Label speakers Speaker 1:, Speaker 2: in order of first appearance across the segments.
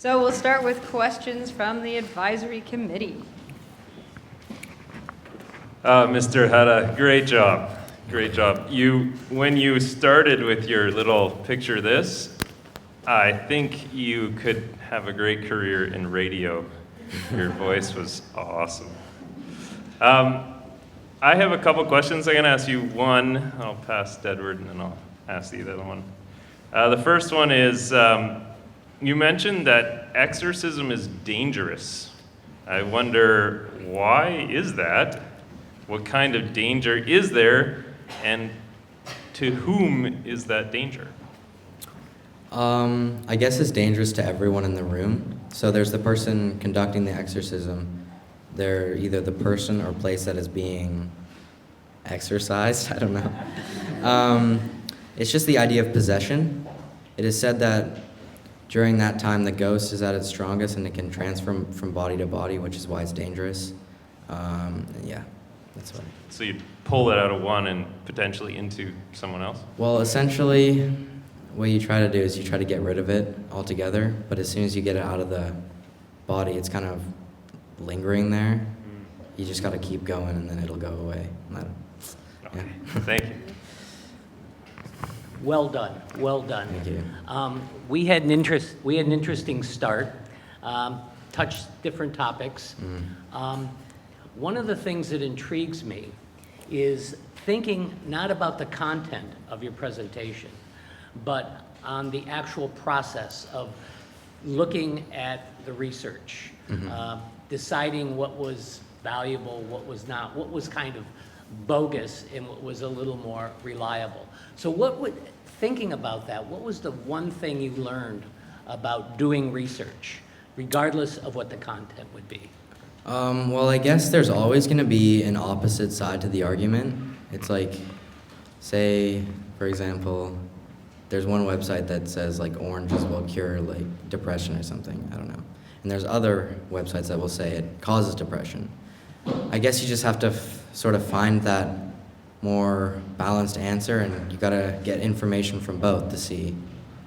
Speaker 1: So we'll start with questions from the advisory committee.
Speaker 2: Mr. Hudda, great job. Great job. When you started with your little picture this, I think you could have a great career in radio. Your voice was awesome. I have a couple questions. I'm going to ask you one. I'll pass to Edward, and then I'll ask you the other one. The first one is, you mentioned that exorcism is dangerous. I wonder, why is that? What kind of danger is there, and to whom is that danger?
Speaker 3: I guess it's dangerous to everyone in the room. So there's the person conducting the exorcism. They're either the person or place that is being exorcised. I don't know. It's just the idea of possession. It is said that during that time, the ghost is at its strongest and it can transfer from body to body, which is why it's dangerous. Yeah, that's why.
Speaker 2: So you pull it out of one and potentially into someone else?
Speaker 3: Well, essentially, what you try to do is you try to get rid of it altogether, but as soon as you get it out of the body, it's kind of lingering there. You just got to keep going, and then it'll go away.
Speaker 2: Okay. Thank you.
Speaker 4: Well done, well done.
Speaker 3: Thank you.
Speaker 4: We had an interesting start, touched different topics. One of the things that intrigues me is thinking not about the content of your presentation, but on the actual process of looking at the research, deciding what was valuable, what was not, what was kind of bogus, and what was a little more reliable. So thinking about that, what was the one thing you learned about doing research, regardless of what the content would be?
Speaker 3: Well, I guess there's always going to be an opposite side to the argument. It's like, say, for example, there's one website that says like oranges will cure like depression or something. I don't know. And there's other websites that will say it causes depression. I guess you just have to sort of find that more balanced answer, and you gotta get information from both to see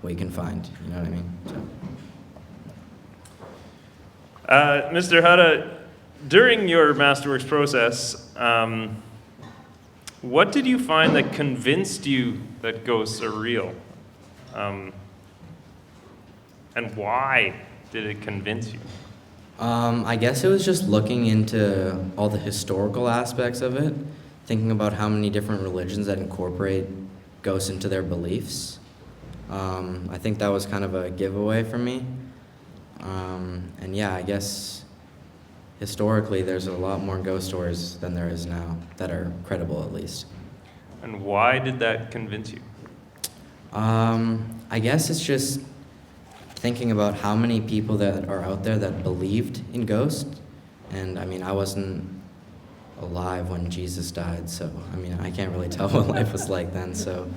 Speaker 3: what you can find. You know what I mean? So.
Speaker 2: Mr. Hudda, during your Masterworks process, what did you find that convinced you that ghosts are real? And why did it convince you?
Speaker 3: I guess it was just looking into all the historical aspects of it, thinking about how many different religions that incorporate ghosts into their beliefs. I think that was kind of a giveaway for me. And yeah, I guess historically there's a lot more ghost stories than there is now that are credible, at least.
Speaker 2: And why did that convince you?
Speaker 3: I guess it's just thinking about how many people that are out there that believed in ghosts. And I mean, I wasn't alive when Jesus died, so I mean, I can't really tell what life was like then. So,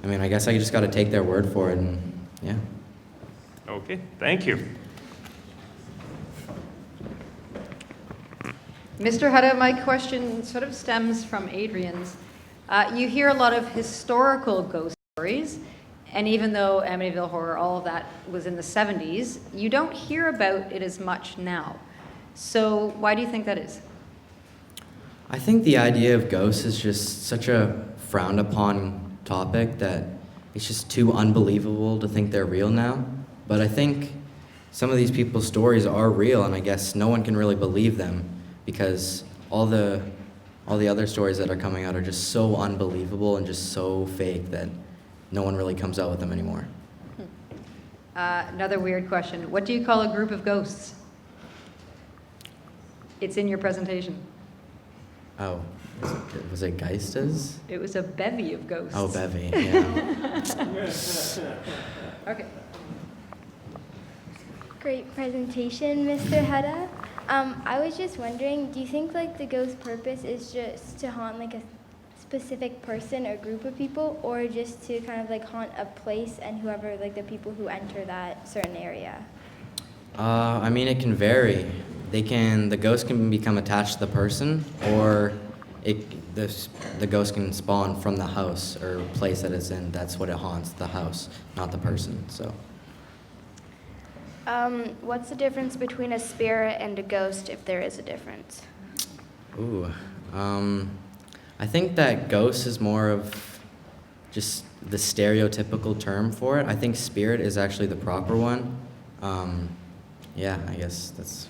Speaker 3: I mean, I guess I just got to take their word for it, and yeah.
Speaker 2: Okay, thank you.
Speaker 1: Mr. Hudda, my question sort of stems from Adrian's. You hear a lot of historical ghost stories, and even though Amityville Horror, all of that was in the 70s, you don't hear about it as much now. So why do you think that is?
Speaker 3: I think the idea of ghosts is just such a frowned upon topic that it's just too unbelievable to think they're real now. But I think some of these people's stories are real, and I guess no one can really believe them because all the other stories that are coming out are just so unbelievable and just so fake that no one really comes out with them anymore.
Speaker 1: Another weird question. What do you call a group of ghosts? It's in your presentation.
Speaker 3: Oh, was it Geistes?
Speaker 1: It was a bevy of ghosts.
Speaker 3: Oh, bevy, yeah.
Speaker 1: Okay.
Speaker 5: Great presentation, Mr. Hudda. I was just wondering, do you think like the ghost's purpose is just to haunt like a specific person or group of people, or just to kind of like haunt a place and whoever, like the people who enter that certain area?
Speaker 3: I mean, it can vary. The ghost can become attached to the person, or the ghost can spawn from the house or place that it's in. That's what it haunts, the house, not the person. So.
Speaker 6: What's the difference between a spirit and a ghost, if there is a difference?
Speaker 3: Ooh, I think that ghost is more of just the stereotypical term for it. I think spirit is actually the proper one. Yeah, I guess that's.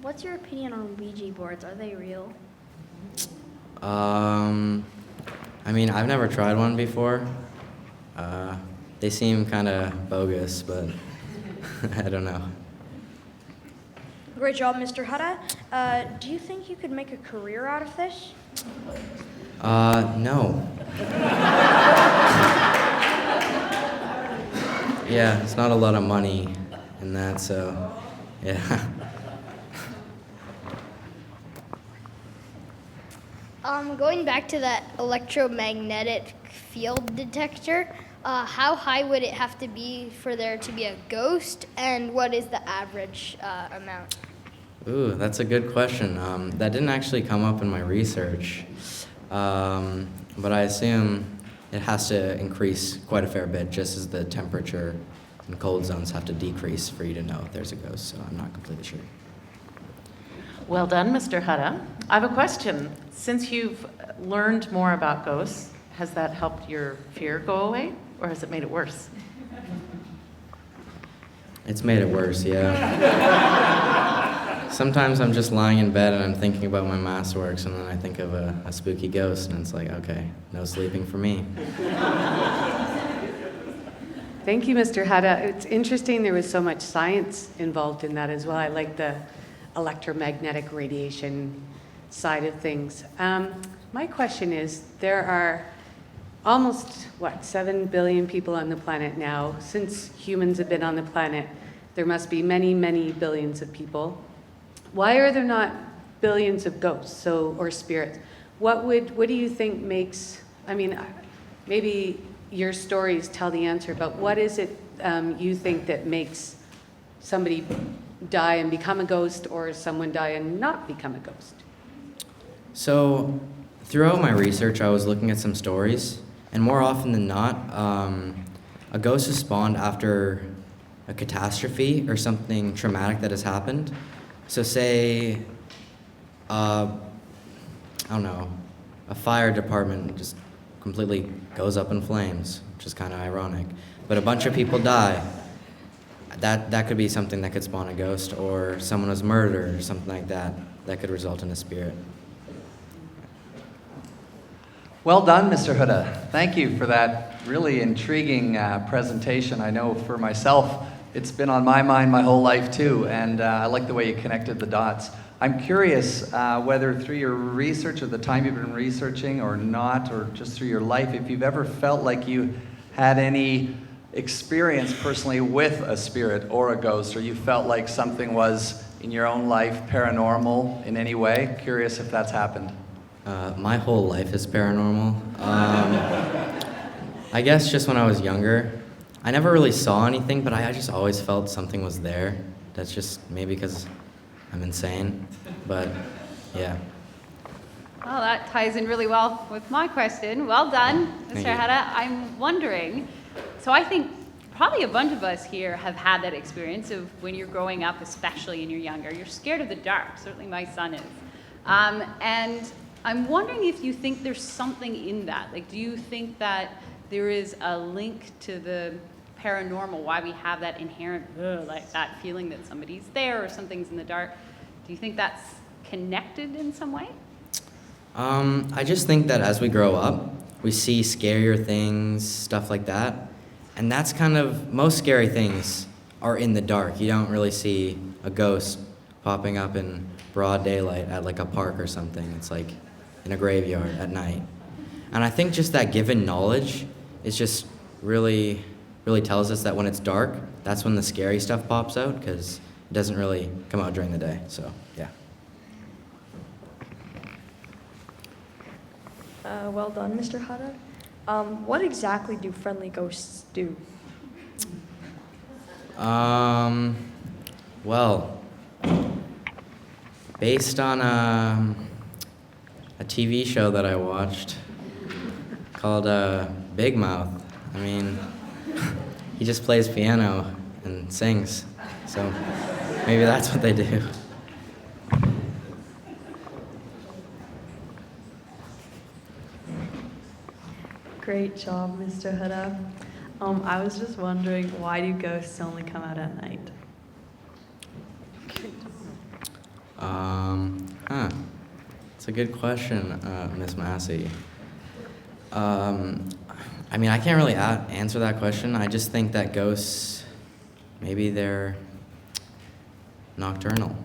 Speaker 6: What's your opinion on Ouija boards? Are they real?
Speaker 3: I mean, I've never tried one before. They seem kind of bogus, but I don't know.
Speaker 6: Great job, Mr. Hudda. Do you think you could make a career out of this?
Speaker 3: No. Yeah, it's not a lot of money in that, so yeah.
Speaker 7: Going back to that electromagnetic field detector, how high would it have to be for there to be a ghost, and what is the average amount?
Speaker 3: Ooh, that's a good question. That didn't actually come up in my research, but I assume it has to increase quite a fair bit, just as the temperature and cold zones have to decrease for you to know if there's a ghost, so I'm not completely sure.
Speaker 8: Well done, Mr. Hudda. I have a question. Since you've learned more about ghosts, has that helped your fear go away, or has it made it worse?
Speaker 3: It's made it worse, yeah. Sometimes I'm just lying in bed and I'm thinking about my Masterworks, and then I think of a spooky ghost, and it's like, okay, no sleeping for me.
Speaker 9: Thank you, Mr. Hudda. It's interesting there was so much science involved in that as well. I like the electromagnetic radiation side of things. My question is, there are almost, 7 billion people on the planet now. Since humans have been on the planet, there must be many, many billions of people. Why are there not billions of ghosts or spirits? What do you think makes, maybe your stories tell the answer, but what is it you think that makes somebody die and become a ghost, or someone die and not become a ghost?
Speaker 3: So, throughout my research, I was looking at some stories, and more often than not, a ghost is spawned after a catastrophe or something traumatic that has happened. So say, I don't know, a fire department just completely goes up in flames, which is kind of ironic, but a bunch of people die. That could be something that could spawn a ghost, or someone was murdered or something like that, that could result in a spirit.
Speaker 10: Well done, Mr. Hudda. Thank you for that really intriguing presentation. I know for myself, it's been on my mind my whole life too, and I like the way you connected the dots. I'm curious whether through your research or the time you've been researching or not, or just through your life, if you've ever felt like you had any experience personally with a spirit or a ghost, or you felt like something was in your own life paranormal in any way. Curious if that's happened.
Speaker 3: My whole life is paranormal. I guess just when I was younger, I never really saw anything, but I just always felt something was there. That's just maybe because I'm insane, but yeah.
Speaker 1: Well, that ties in really well with my question. Well done,
Speaker 3: Thank
Speaker 1: Mr.
Speaker 3: you.
Speaker 1: Hudda. I'm wondering, so I think probably a bunch of us here have had that experience of when you're growing up, especially when you're younger, you're scared of the dark. Certainly my son is. And I'm wondering if you think there's something in that. Like, do you think that there is a link to the paranormal, why we have that inherent, like that feeling that somebody's there or something's in the dark? Do you think that's connected in some way?
Speaker 3: I just think that as we grow up, we see scarier things, stuff like that. And that's kind of, most scary things are in the dark. You don't really see a ghost popping up in broad daylight at like a park or something. It's like in a graveyard at night. And I think just that given knowledge is just really tells us that when it's dark, that's when the scary stuff pops out, because it doesn't really come out during the day. So, yeah.
Speaker 11: Well done, Mr. Hudda. What exactly do friendly ghosts do?
Speaker 3: Well, based on a TV show that I watched called Big Mouth. I mean, he just plays piano and sings. So maybe that's what they do.
Speaker 12: Great job, Mr. Hudda. I was just wondering, why do ghosts only come out at night?
Speaker 3: It's a good question, Miss Massey. I mean, I can't really answer that question. I just think that ghosts, maybe they're nocturnal.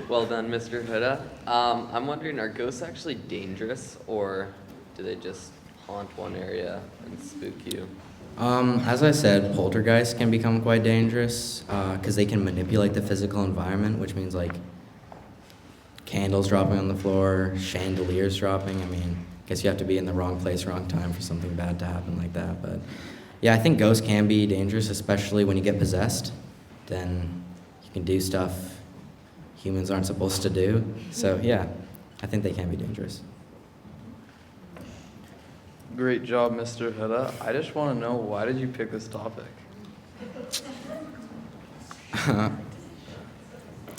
Speaker 13: Well done, Mr. Hudda. I'm wondering, are ghosts actually dangerous, or do they just haunt one area and spook you?
Speaker 3: As I said, poltergeists can become quite dangerous because they can manipulate the physical environment, which means like candles dropping on the floor, chandeliers dropping. I mean, I guess you have to be in the wrong place, wrong time for something bad to happen like that. But yeah, I think ghosts can be dangerous, especially when you get possessed. Then you can do stuff humans aren't supposed to do. So yeah, I think they can be dangerous.
Speaker 14: Great job, Mr. Hudda. I just want to know, why did you pick this topic?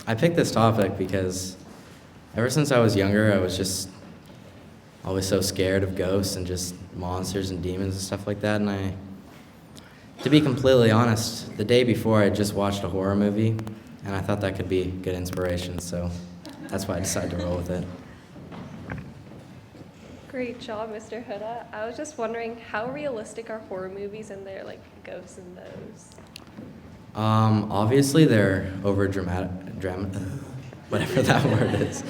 Speaker 3: I picked this topic because ever since I was younger, I was just always so scared of ghosts and just monsters and demons and stuff like that. And to be completely honest, the day before I just watched a horror movie, and I thought that could be good inspiration, so that's why I decided to roll with it.
Speaker 15: Great job, Mr. Hudda. I was just wondering, how realistic are horror movies and their ghosts in those?
Speaker 3: Obviously they're over dramatic, whatever that word is.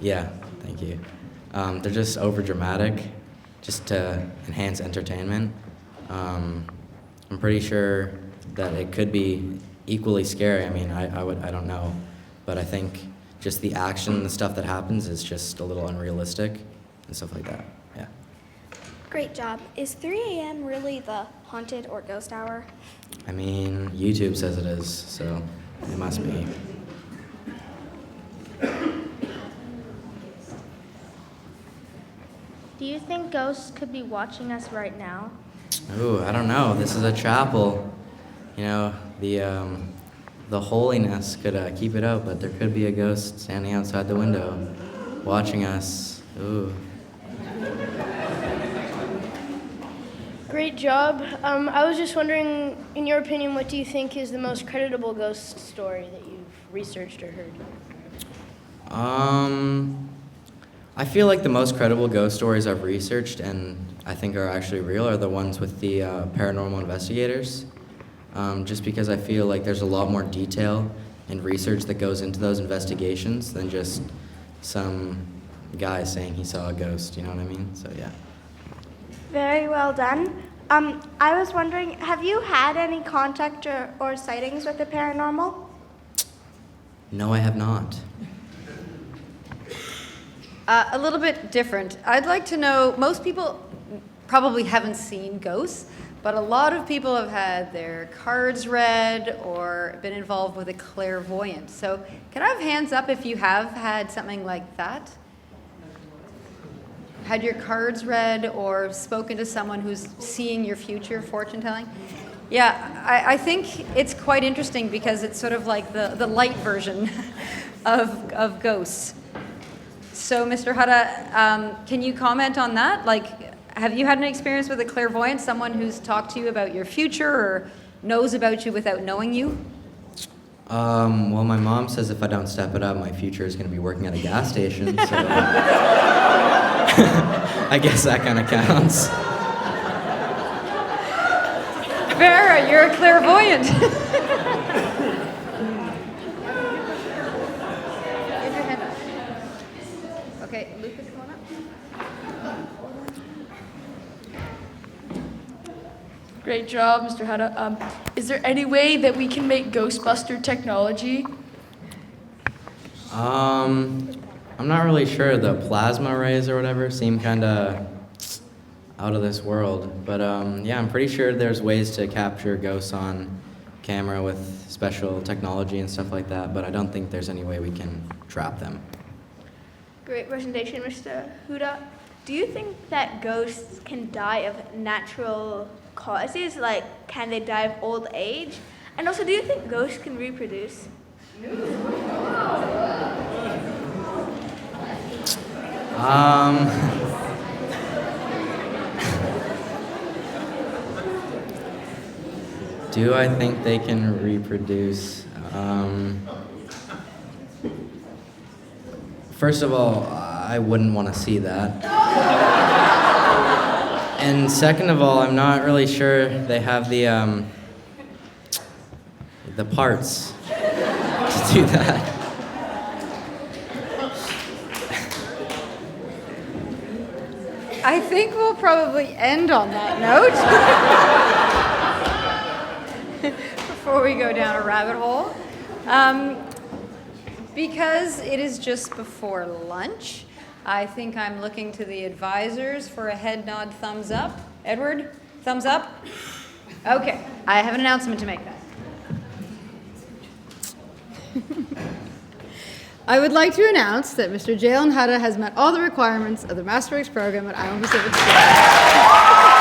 Speaker 3: Yeah, thank you. They're just over dramatic, just to enhance entertainment. I'm pretty sure that it could be equally scary. I mean, I don't know, but I think just the action, the stuff that happens is just a little unrealistic and stuff like that. Yeah.
Speaker 6: Great job. Is 3 a.m. really the haunted or ghost hour?
Speaker 3: I mean, YouTube says it is, so it must be.
Speaker 5: Do you think ghosts could be watching us right now?
Speaker 3: Ooh, I don't know. This is a chapel. You know, the holiness could keep it out, but there could be a ghost standing outside the window watching us. Ooh.
Speaker 16: Great job. I was just wondering, in your opinion, what do you think is the most creditable ghost story that you've researched or heard?
Speaker 3: I feel like the most credible ghost stories I've researched and I think are actually real are the ones with the paranormal investigators. Just because I feel like there's a lot more detail and research that goes into those investigations than just some guy saying he saw a ghost, you know what I mean? So yeah.
Speaker 6: Very well done. I was wondering, have you had any contact or sightings with the paranormal?
Speaker 3: No, I have not.
Speaker 1: A little bit different. I'd like to know, most people probably haven't seen ghosts, but a lot of people have had their cards read or been involved with a clairvoyant. So can I have hands up if you have had something like that? Had your cards read or spoken to someone who's seeing your future, fortune telling? Yeah, I think it's quite interesting because it's sort of like the light version of ghosts. So, Mr. Hudda, can you comment on that? Like, have you had an experience with a clairvoyant, someone who's talked to you about your future or knows about you without knowing you?
Speaker 3: Well, my mom says if I don't step it up, my future is going to be working at a gas station, so I guess that kind of counts.
Speaker 1: Vera, you're a clairvoyant. Okay, Lucas, come on up.
Speaker 17: Great job, Mr. Hudda. Is there any way that we can make Ghostbuster technology?
Speaker 3: I'm not really sure. The plasma rays or whatever seem kind of out of this world. But yeah, I'm pretty sure there's ways to capture ghosts on camera with special technology and stuff like that, but I don't think there's any way we can trap them.
Speaker 6: Great presentation, Mr. Hudda. Do you think that ghosts can die of natural causes? Like, can they die of old age? And also, do you think ghosts can reproduce?
Speaker 3: Do I think they can reproduce? First of all, I wouldn't want to see that. And second of all, I'm not really sure they have the parts to do that.
Speaker 1: I think we'll probably end on that note before we go down a rabbit hole. Because it is just before lunch, I think I'm looking to the advisors for a head nod, thumbs up. Edward, thumbs up? Okay, I have an announcement to make then. I would like to announce that Mr. Jalan Hudda has met all the requirements of the Masterworks program at Island Pacific School.